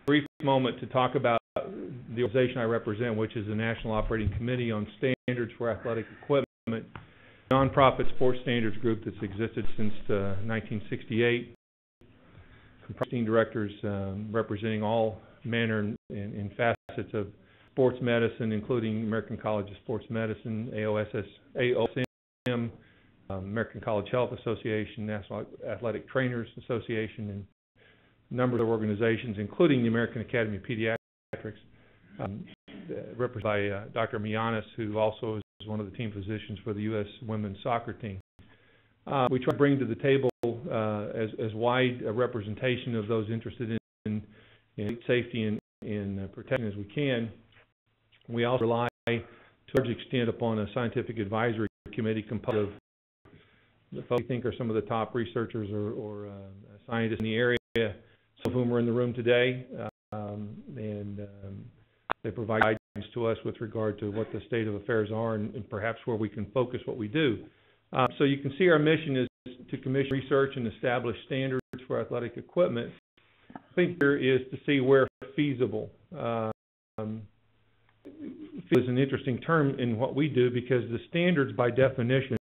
brief moment to talk about the organization I represent, which is the National Operating Committee on Standards for Athletic Equipment, a nonprofit sports standards group that's existed since 1968, comprising directors representing all manner and facets of sports medicine, including American College of Sports Medicine, AOSM, American College Health Association, National Athletic Trainers Association, and a number of organizations, including the American Academy of Pediatrics, represented by Dr. Mianis, who also is one of the team physicians for the U.S. women's soccer team. We try to bring to the table as wide a representation of those interested in safety and protection as we can. We also rely to a large extent upon a scientific advisory committee composed of the folks we think are some of the top researchers or scientists in the area, some of whom are in the room today, and they provide guidance to us with regard to what the state of affairs are and perhaps where we can focus what we do. So you can see our mission is to commission research and establish standards for athletic equipment. I think here is to see where feasible. Is an interesting term in what we do because the standards by definition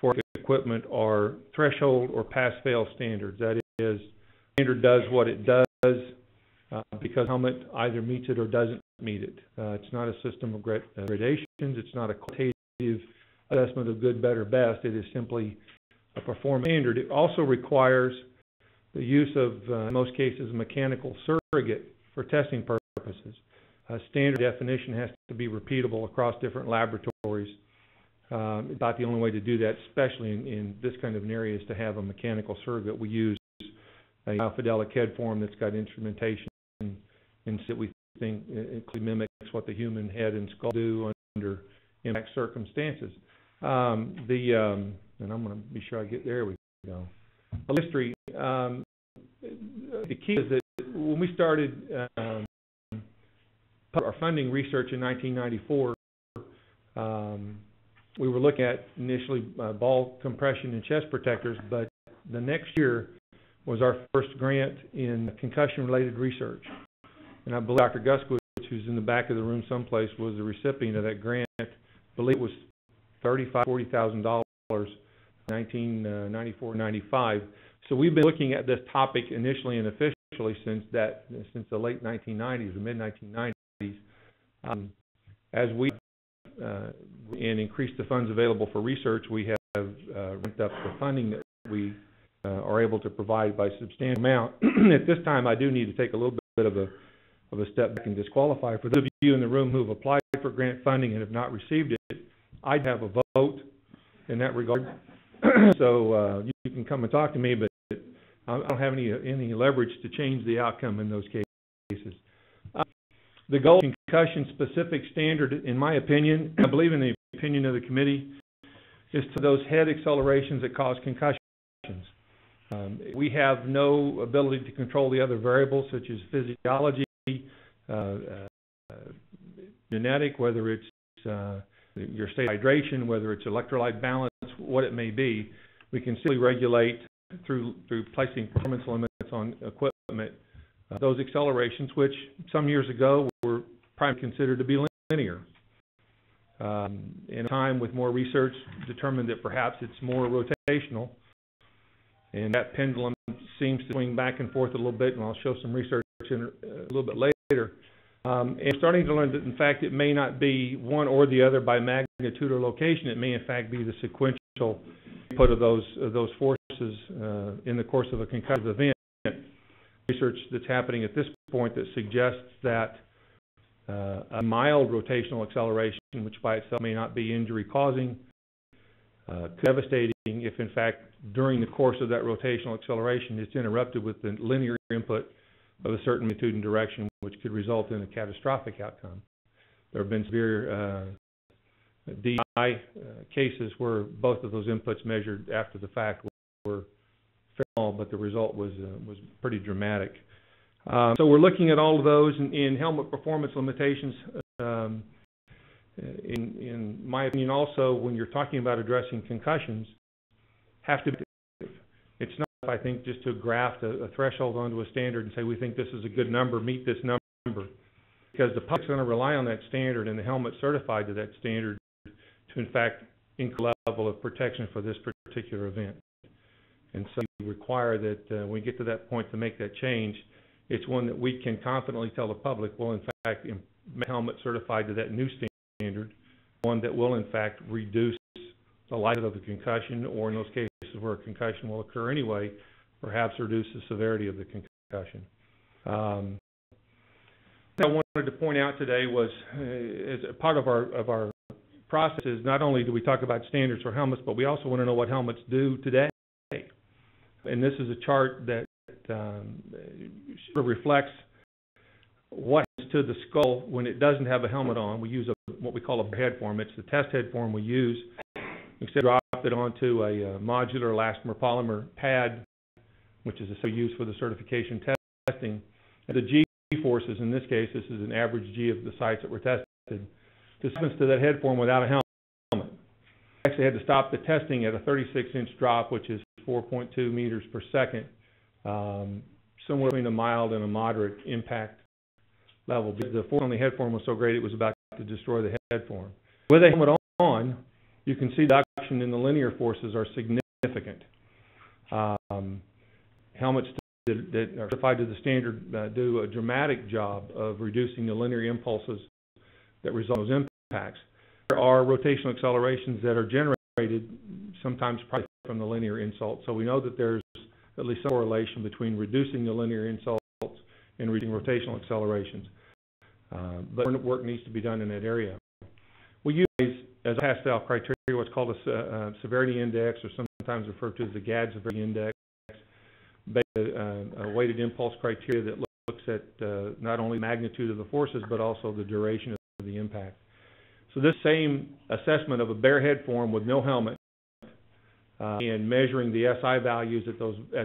for equipment are threshold or pass-fail standards. That is, standard does what it does because the helmet either meets it or doesn't meet it. It's not a system of gradations. It's not a qualitative assessment of good, better, best. It is simply a performance standard. It also requires the use of, in most cases, a mechanical surrogate for testing purposes. Standard definition has to be repeatable across different laboratories. About the only way to do that, especially in this kind of an area, is to have a mechanical surrogate. We use a biofidelic head form that's got instrumentation and that we think it mimics what the human head and skull do under impact circumstances. And I'm going to be sure I get there. We go. The history. The key is that when we started our funding research in 1994, we were looking at initially ball compression and chest protectors, but the next year was our first grant in concussion-related research. And I believe Dr. Guskowitz, who's in the back of the room someplace, was the recipient of that grant. I believe it was $40,000 in 1994-95. So we've been looking at this topic initially and officially since the late 1990s, the mid-1990s. As we and increase the funds available for research, we have ramped up the funding that we are able to provide by a substantial amount. At this time, I do need to take a little bit of a step back and disqualify. For those of you in the room who have applied for grant funding and have not received it, I'd have a vote in that regard. So you can come and talk to me, but I don't have any leverage to change the outcome in those cases. The goal of concussion-specific standard, in my opinion, I believe in the opinion of the committee, is to those head accelerations that cause concussions. We have no ability to control the other variables such as physiology, genetic, whether it's your state of hydration, whether it's electrolyte balance, what it may be. We can simply regulate through placing performance limits on equipment those accelerations, which some years ago were primarily considered to be linear. In a time with more research, determined that perhaps it's more rotational, and that pendulum seems to swing back and forth a little bit, and I'll show some research in a little bit later. And starting to learn that, in fact, it may not be one or the other by magnitude or location. It may, in fact, be the sequential input of those forces in the course of a concussive event. Research that's happening at this point that suggests that a mild rotational acceleration, which by itself may not be injury-causing, devastating if, in fact, during the course of that rotational acceleration, it's interrupted with the linear input of a certain magnitude and direction, which could result in a catastrophic outcome. There have been severe DI cases where both of those inputs measured after the fact were small, but the result was pretty dramatic. So we're looking at all of those in helmet performance limitations. In my opinion, also, when you're talking about addressing concussions, have to be effective. It's not I think, just to graft a threshold onto a standard and say we think this is a good number, meet this number, because the public's going to rely on that standard and the helmet certified to that standard to, in fact, increase the level of protection for this particular event. And so we require that when we get to that point to make that change, it's one that we can confidently tell the public will, in fact, make helmet certified to that new standard, one that will, in fact, reduce the likelihood of a concussion, or in those cases where a concussion will occur anyway, perhaps reduce the severity of the concussion. What I wanted to point out today was, as a part of our process, is not only do we talk about standards for helmets, but we also want to know what helmets do today. And this is a chart that sort of reflects what happens to the skull when it doesn't have a helmet on. We use what we call a head form. It's the test head form we use. Instead, drop it onto a modular elastomer polymer pad, which is we use for the certification testing. And the G forces, in this case, this is an average G of the sites that were tested. This happens to that head form without a helmet. We actually had to stop the testing at a 36-inch drop, which is 4.2 meters per second, somewhere between a mild and a moderate impact level. Because the force on the head form was so great, it was about to destroy the head form. With a helmet on, you can see the reduction in the linear forces are significant. Helmets that are certified to the standard do a dramatic job of reducing the linear impulses that result in those impacts. There are rotational accelerations that are generated sometimes probably from the linear insult. So we know that there's at least some correlation between reducing the linear insults and reducing rotational accelerations. But work needs to be done in that area. We use as a pass-fail criteria what's called a severity index, or sometimes referred to as the GAD severity index, a weighted impulse criteria that looks at not only magnitude of the forces but also the duration of the impact. So this same assessment of a bare head form with no helmet and measuring the SI values at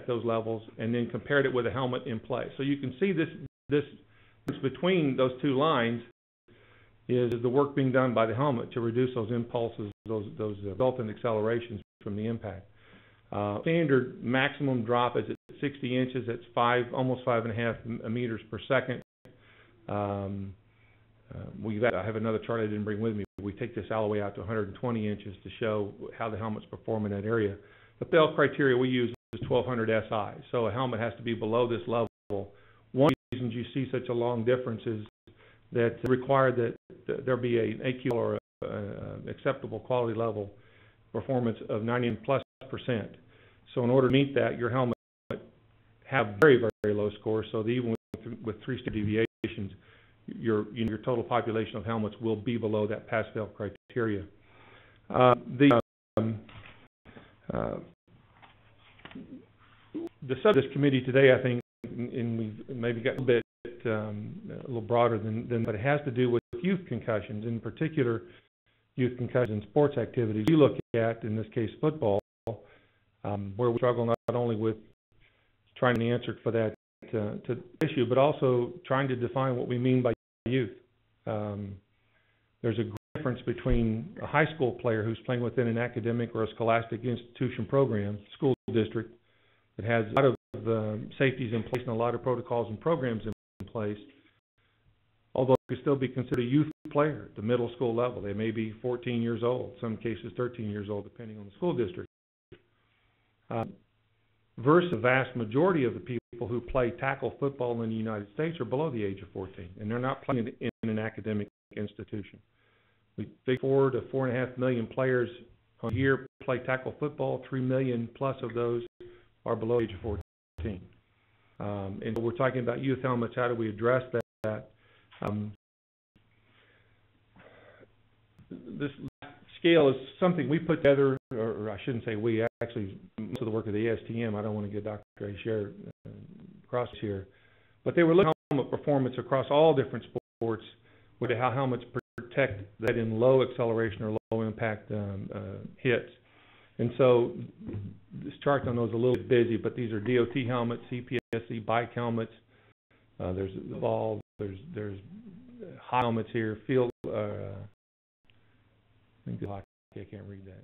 those levels, and then compared it with a helmet in place. So you can see this between those two lines is the work being done by the helmet to reduce those impulses, those resultant accelerations from the impact. Standard maximum drop is at 60 inches. That's almost 5.5 meters per second. I have another chart I didn't bring with me. We take this all the way out to 120 inches to show how the helmets perform in that area. The fail criteria we use is 1200 SI. So a helmet has to be below this level. One of the reasons you see such a long difference is that require that there be an AQ or acceptable quality level performance of 90+%. So in order to meet that, your helmet have very, very low scores. So that even with 3 standard deviations, your total population of helmets will be below that pass-fail criteria. The subject committee today, I think, and we've maybe got a little broader than, but it has to do with youth concussions, in particular youth concussions in sports activities. We look at, in this case, football, where we struggle not only with trying to answer for that to issue, but also trying to define what we mean by youth. There's a difference between a high school player who's playing within an academic or a scholastic institution program, school district, that has a lot of safeties in place and a lot of protocols and programs in place, although it could still be considered a youth player at the middle school level. They may be 14 years old, some cases 13 years old, depending on the school district. Versus the vast majority of the people who play tackle football in the United States are below the age of 14, and they're not playing in an academic institution. We think 4 to 4.5 million players a year play tackle football. 3 million plus of those are below the age of 14. And so we're talking about youth helmets. How do we address that? This scale is something we put together, or I shouldn't say we, actually most of the work of the ASTM. I don't want to get Dr. Asher across here. But they were looking at helmet performance across all different sports, with how helmets protect that in low acceleration or low impact hits. And so this chart on those is a little bit busy, but these are DOT helmets, CPSC bike helmets. There's the ball. There's high helmets here. Field. I can't read that.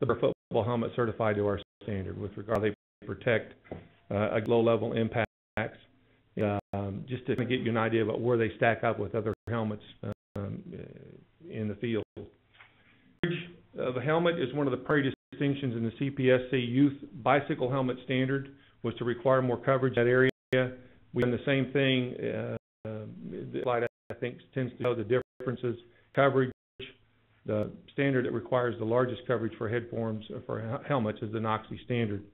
The football helmet certified to our standard with regard. Are they protect low-level impacts. Just to get you an idea about where they stack up with other helmets in the field. The helmet is one of the primary distinctions in the CPSC Youth Bicycle Helmet Standard, was to require more coverage in that area. We've done the same thing. The slide, I think, tends to show the differences. Coverage, the standard that requires the largest coverage for head forms for helmets is the NOCSE standard.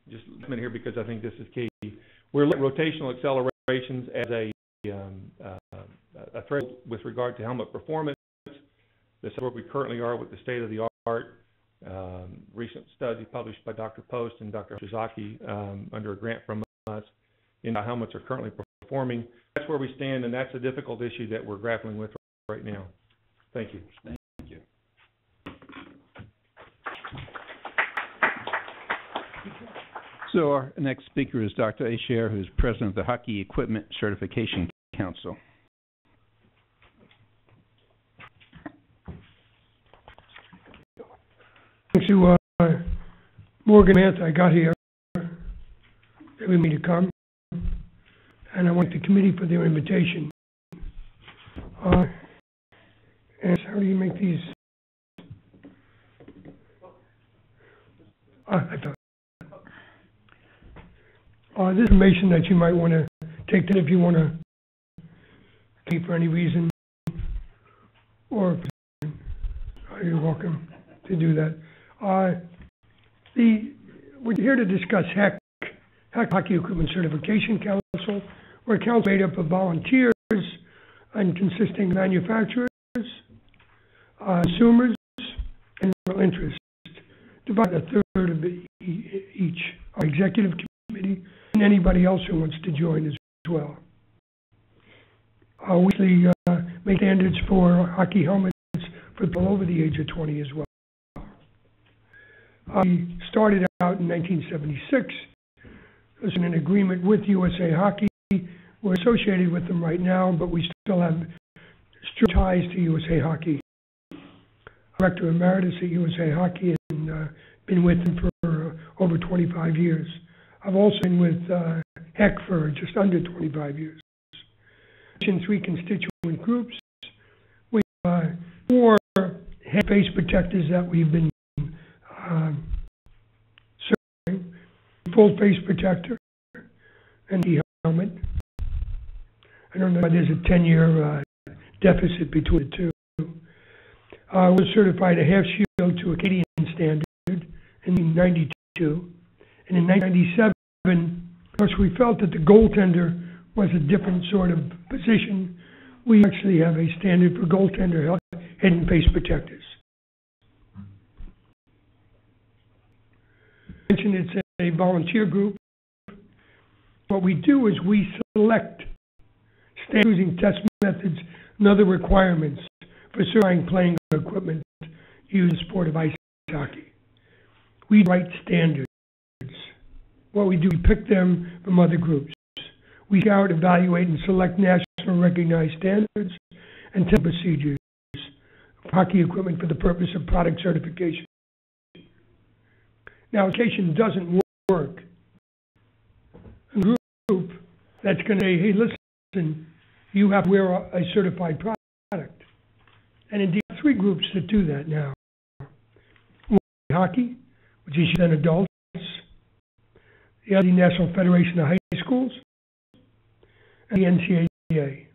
Just a minute here because I think this is key. We're looking at rotational accelerations as a threshold with regard to helmet performance. This is where we currently are with the state of the art. Recent study published by Dr. Post and Dr. Shizaki under a grant from us in how helmets are currently performing. That's where we stand, and that's a difficult issue that we're grappling with right now. Thank you. Thank you. So our next speaker is Dr. Asher, who is president of the Hockey Equipment Certification Council. Thanks to Morgan Mantha, I got here every me to come, and I want the committee for their invitation. And how do you make these? This information that you might want to take if you want to keep for any reason, or you're welcome to do that. We're here to discuss HEC, Hockey Equipment Certification Council. We're a council made up of volunteers and consisting of manufacturers, consumers, and real interest. Divided a third of each. Our executive committee and anybody else who wants to join as well. We make standards for hockey helmets for people over the age of 20 as well. We started out in 1976. It was in an agreement with USA Hockey. We're associated with them right now, but we still have strict ties to USA Hockey. Director Emeritus at USA Hockey and been with them for over 25 years. I've also been with HEC for just under 25 years. In 3 constituent groups, we have 4 head face protectors that we've been serving. Full face protector and the helmet. I don't know why there's a 10-year deficit between the two. We're certified a half shield to Acadian standard in 1992. And in 1997, of course, we felt that the goaltender was a different sort of position. We actually have a standard for goaltender head and face protectors. I mentioned it's a volunteer group. What we do is we select standards using test methods and other requirements for certifying playing equipment used in the sport of ice hockey. We write standards. What we do, we pick them from other groups. We scout, evaluate, and select national recognized standards and test procedures for hockey equipment for the purpose of product certification. Now, certification doesn't work. A group that's going to say, hey, listen, you have to wear a certified product. And indeed, 3 groups that do that now. Hockey, which is then adults, the National Federation of High Schools, and the NCAA.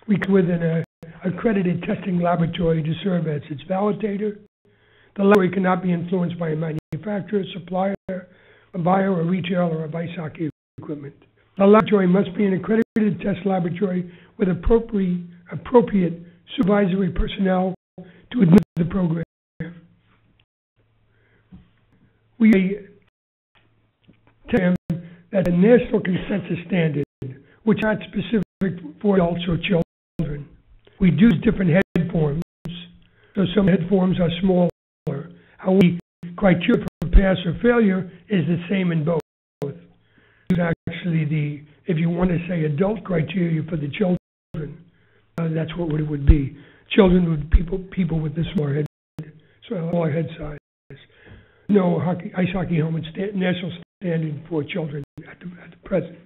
We come with an accredited testing laboratory to serve as its validator. The laboratory cannot be influenced by a manufacturer, supplier, a buyer, or retailer of ice hockey equipment. The laboratory must be an accredited test laboratory with appropriate supervisory personnel to administer the program. We tell them that the national consensus standard, which is not specific for adults or children. We do different head forms, so some head forms are smaller. However, the criteria for pass or failure is the same in both. Actually, if you want to say adult criteria for the children, that's what it would be. children with people with the smaller head size. No ice hockey helmet national standard for children at the present.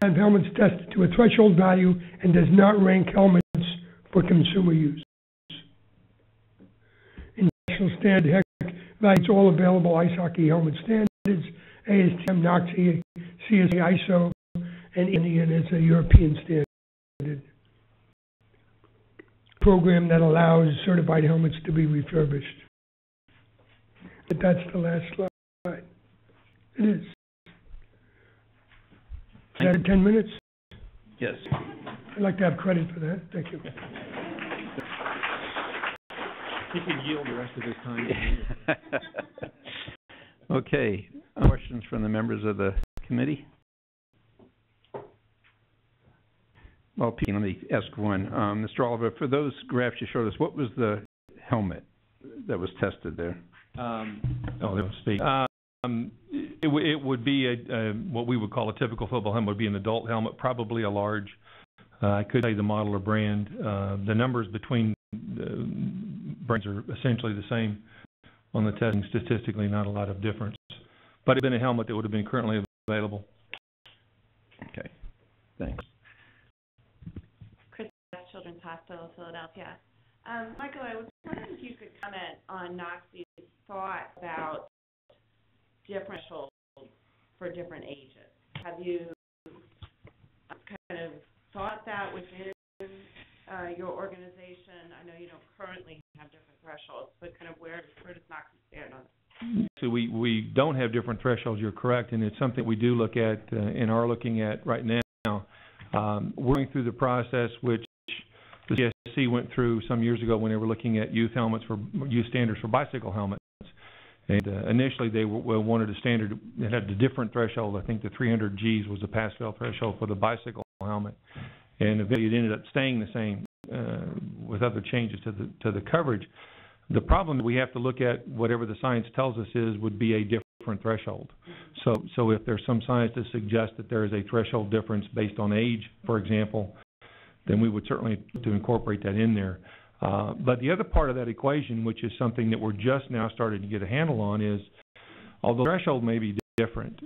And helmets tested to a threshold value and does not rank helmets for consumer use. In national standard values all available ice hockey helmet standards, ASTM, NOC, CSA, ISO, and Indian is a European standard program that allows certified helmets to be refurbished. But that's the last slide. It is. Is that 10 minutes? Yes. I'd like to have credit for that. Thank you. He can yield the rest of his time. Okay. Questions from the members of the committee? Well, Pete, let me ask one. Mr. Oliver, for those graphs you showed us, what was the helmet that was tested there? It would be what we would call a typical football helmet. Would be an adult helmet, probably a large. I could say the model or brand. The numbers between brands are essentially the same on the testing. Statistically, not a lot of difference. But it's been a helmet that would have been currently available. Okay, thanks. Chris, Children's Hospital, Philadelphia. Michael, I was wondering if you could comment on NOC's thought about different thresholds for different ages. Have you kind of thought that within your organization? I know you don't currently have different thresholds, but kind of where does NOC stand on it? So we don't have different thresholds, you're correct, and it's something we do look at and are looking at right now. We're going through the process which the CSC went through some years ago when they were looking at youth standards for bicycle helmets. And initially they wanted a standard that had a different threshold. I think the 300 Gs was the pass-fail threshold for the bicycle helmet. And eventually it ended up staying the same with other changes to the coverage. The problem we have to look at, whatever the science tells us would be a different threshold. So if there's some science to suggest that there is a threshold difference based on age, for example, then we would certainly to incorporate that in there. But the other part of that equation, which is something that we're just now starting to get a handle on, is although the threshold may be different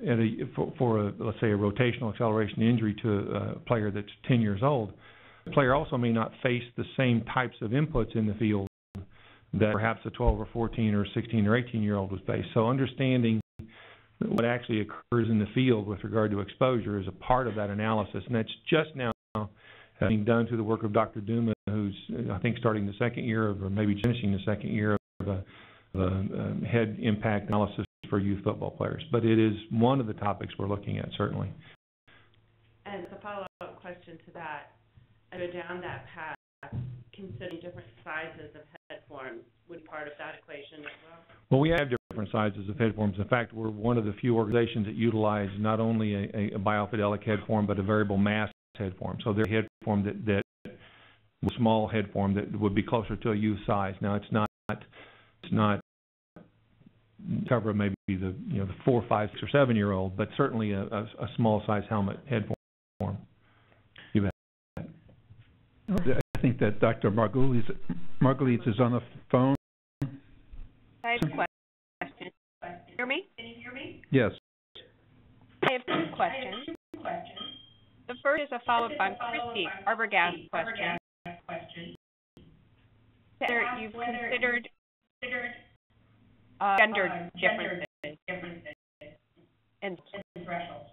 for let's say, a rotational acceleration injury to a player that's 10 years old, the player also may not face the same types of inputs in the field that perhaps a 12 or 14 or 16 or 18-year-old would face. So understanding what actually occurs in the field with regard to exposure is a part of that analysis, and that's just now being done through the work of Dr. Duma, who's, I think, starting the second year or maybe finishing the second year of a head impact analysis for youth football players. But it is one of the topics we're looking at, certainly. And as a follow-up question to that, I go down that path, considering different sizes of head forms would be part of that equation as well? Well, we have different sizes of head forms. In fact, we're one of the few organizations that utilize not only a biofidelic head form, but a variable mass head form. So there's a head form that small head form that would be closer to a youth size. Now it's not cover maybe the 4, 5, 6, or 7-year-old, but certainly a small size helmet head form. You bet. I think that Dr. Margulies is on the phone. I have a question. Can you hear me? Yes. I have two questions. The first is a follow-up on Christy Arbogast's question. Whether you've considered gender differences and thresholds.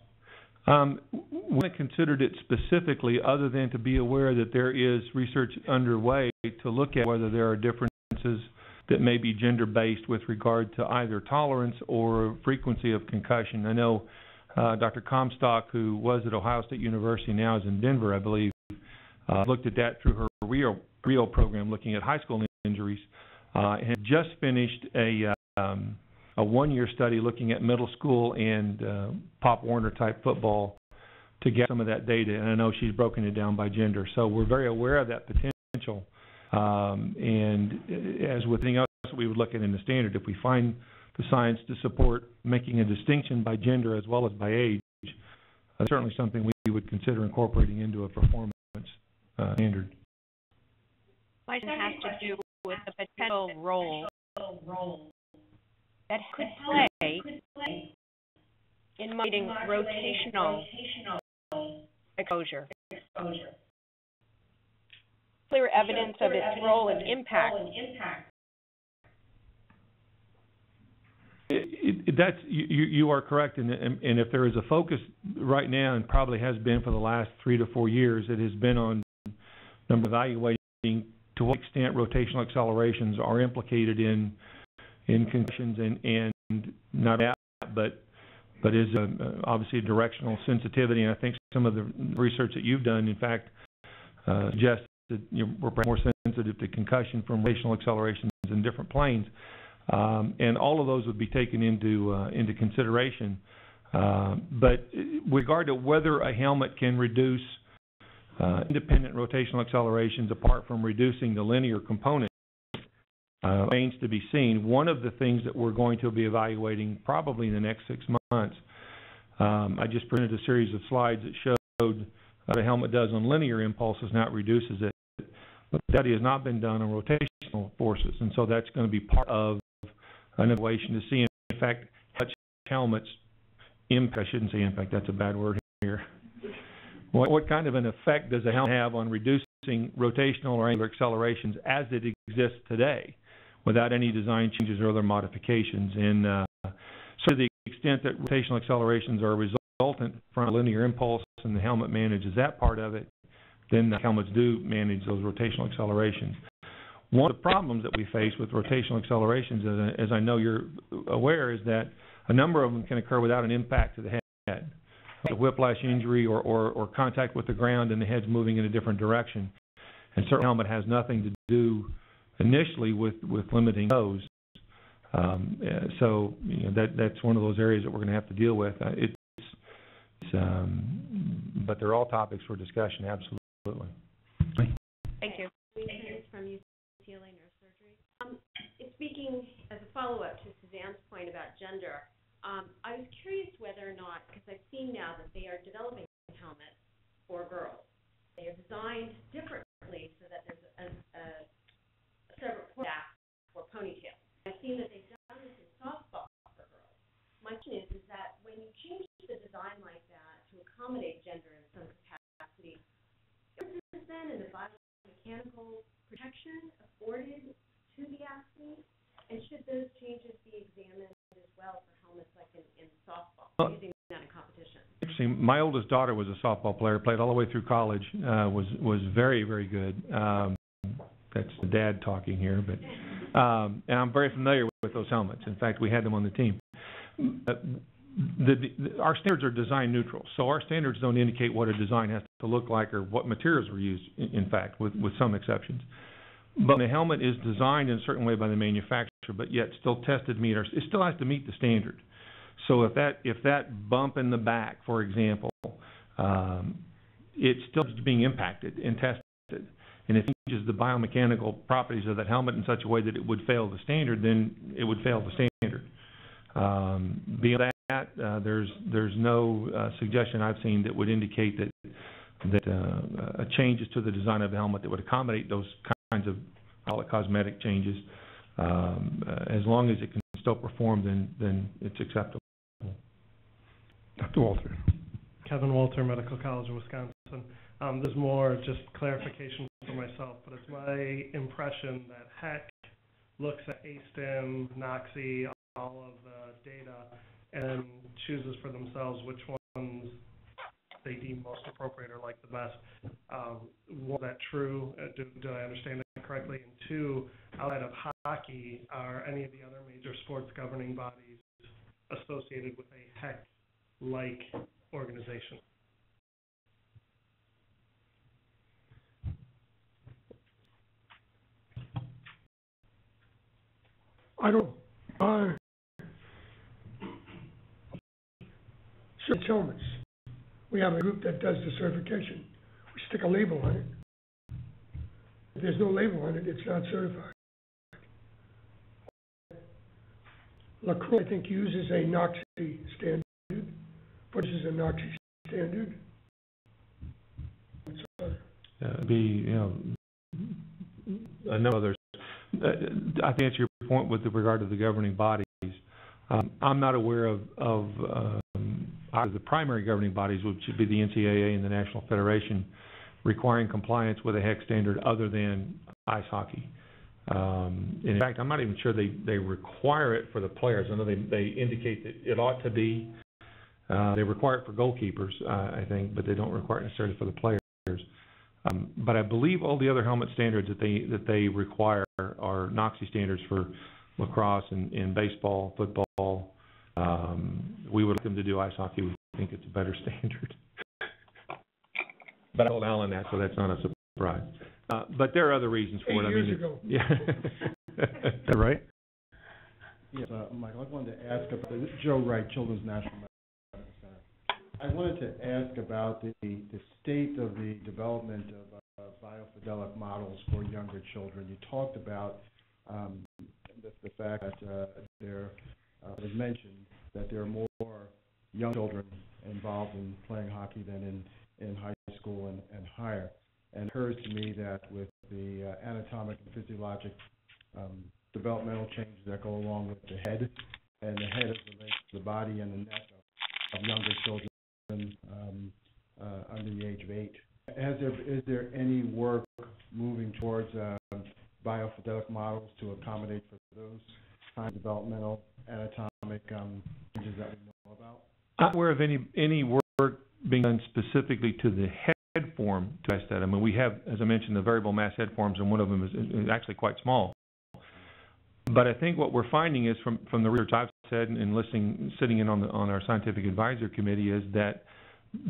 We haven't considered it specifically, other than to be aware that there is research underway to look at whether there are differences that may be gender-based with regard to either tolerance or frequency of concussion. I know Dr. Comstock, who was at Ohio State University, now is in Denver, I believe, looked at that through her REO program, looking at high school injuries, and had just finished a one-year study looking at middle school and Pop Warner type football to get some of that data. And I know she's broken it down by gender, so we're very aware of that potential. And as with anything else we would look at in the standard, if we find the science to support making a distinction by gender as well as by age, certainly something we would consider incorporating into a performance standard. My question has to do with the potential role that could play in moderating rotational exposure. Clear evidence of its role and impact. That's you are correct, and if there is a focus right now, and probably has been for the last 3 to 4 years, it has been on evaluating to what extent rotational accelerations are implicated in concussions, and not that, but is obviously a directional sensitivity. And I think some of the research that you've done, in fact, suggests that we're more sensitive to concussion from rotational accelerations in different planes. And all of those would be taken into consideration. But with regard to whether a helmet can reduce independent rotational accelerations apart from reducing the linear component, remains to be seen. One of the things that we're going to be evaluating probably in the next 6 months, I just printed a series of slides that showed what a helmet does on linear impulses, now it reduces it. But the study has not been done on rotational forces, and so that's going to be part of an evaluation to see, in fact, such helmets impact. I shouldn't say impact, that's a bad word here. What kind of an effect does a helmet have on reducing rotational or angular accelerations as it exists today, without any design changes or other modifications? And so to the extent that rotational accelerations are resultant from a linear impulse and the helmet manages that part of it, then the helmets do manage those rotational accelerations. One of the problems that we face with rotational accelerations, as I know you're aware, is that a number of them can occur without an impact to the head. A whiplash injury or contact with the ground and the head's moving in a different direction. And certainly the helmet has nothing to do initially with limiting those. So that's one of those areas that we're going to have to deal with. But they're all topics for discussion, absolutely. Thank you. From UCLA Neurosurgery. Speaking as a follow-up to Suzanne's point about gender, I was curious whether or not, because I've seen now that they are developing helmets for girls. They are designed differently so that there's a separate back or ponytail. I've seen that they've done this in softball for girls. My question is that when you change the design like that to accommodate gender in some capacity, is this then in the biomechanical protection afforded to the athlete? And should those changes be examined as well for helmets like in softball, using that in competition? Interesting. My oldest daughter was a softball player, played all the way through college, was very, very good. That's the dad talking here, but and I'm very familiar with those helmets. In fact, we had them on the team. Our standards are design neutral, so our standards don't indicate what a design has to look like or what materials were used, in fact, with some exceptions. But the helmet is designed in a certain way by the manufacturer, but yet still tested it still has to meet the standard. So if that bump in the back, for example, it's still being impacted and tested, and if it changes the biomechanical properties of that helmet in such a way that it would fail the standard, then it would fail the standard. Beyond that, there's no suggestion I've seen that would indicate that changes to the design of the helmet that would accommodate those kinds of, call it, cosmetic changes. As long as it can still perform, then it's acceptable. Dr. Walter. Kevin Walter, Medical College of Wisconsin. There's more just clarification for myself, but it's my impression that HEC looks at ASTIM, NOXI, all of the data, and chooses for themselves which ones they deem most appropriate or like the best. Was that true? Do I understand that correctly? And two, outside of hockey, are any of the other major sports governing bodies associated with a HEC-like organization? I don't. Certain helmets. We have a group that does the certification. We stick a label on it. If there's no label on it, it's not certified. LaCroix, I think, uses a NOXI standard. What is a NOXI standard? a number of others. I think that's your point with regard to the governing bodies. I'm not aware of either the primary governing bodies, which should be the NCAA and the National Federation, requiring compliance with a HEC standard other than ice hockey. In fact, I'm not even sure they require it for the players. I know they indicate that it ought to be. They require it for goalkeepers, I think, but they don't require it necessarily for the players. But I believe all the other helmet standards that they require are NOCSI standards for lacrosse and baseball, football. We would like them to do ice hockey. We think it's a better standard. But I told Alan that, so that's not a surprise. But there are other reasons for it. 8 years ago. Yeah. Is that right? Yes, Michael, I wanted to ask about Joe Wright, Children's National Medical Center. I wanted to ask about the state of the development of biofidelic models for younger children. You talked about the fact that there was mentioned that there are more young children involved in playing hockey than in high school and higher. And it occurs to me that with the anatomic and physiologic developmental changes that go along with the head, and the head is related to the body and the neck of younger children under the age of 8. Is there any work moving towards biofidelic models to accommodate for those kind of developmental anatomic changes that we know about? I'm not aware of any work being done specifically to the head form to test that. I mean, we have, as I mentioned, the variable mass head forms, and one of them is actually quite small. But I think what we're finding is from the research I've said and listening, sitting in on our scientific advisor committee, is that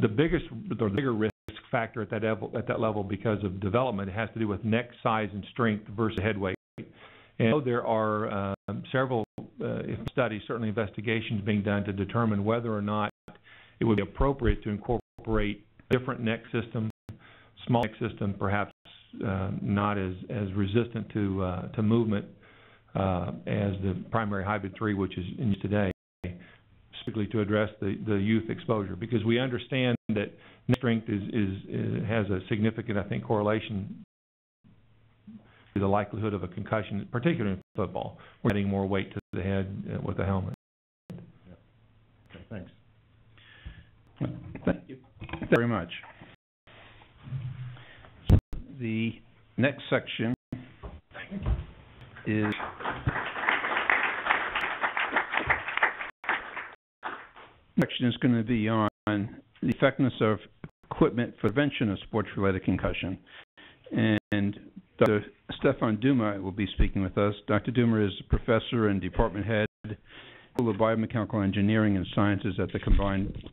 the bigger risk factor at that level because of development has to do with neck size and strength versus head weight. And there are several studies, certainly investigations being done to determine whether or not it would be appropriate to incorporate a different neck system, small neck system, perhaps not as resistant to movement as the primary hybrid 3, which is in use today, specifically to address the youth exposure, because we understand that neck strength has a significant, I think, correlation to the likelihood of a concussion, particularly in football. We're adding more weight to the head with the helmet. Yeah. Okay, thanks. Thank you very much. The next section is going to be on the effectiveness of equipment for prevention of sports-related concussion. And Dr. Stefan Duma will be speaking with us. Dr. Duma is a professor and department head of Biomechanical Engineering and Sciences at the Combined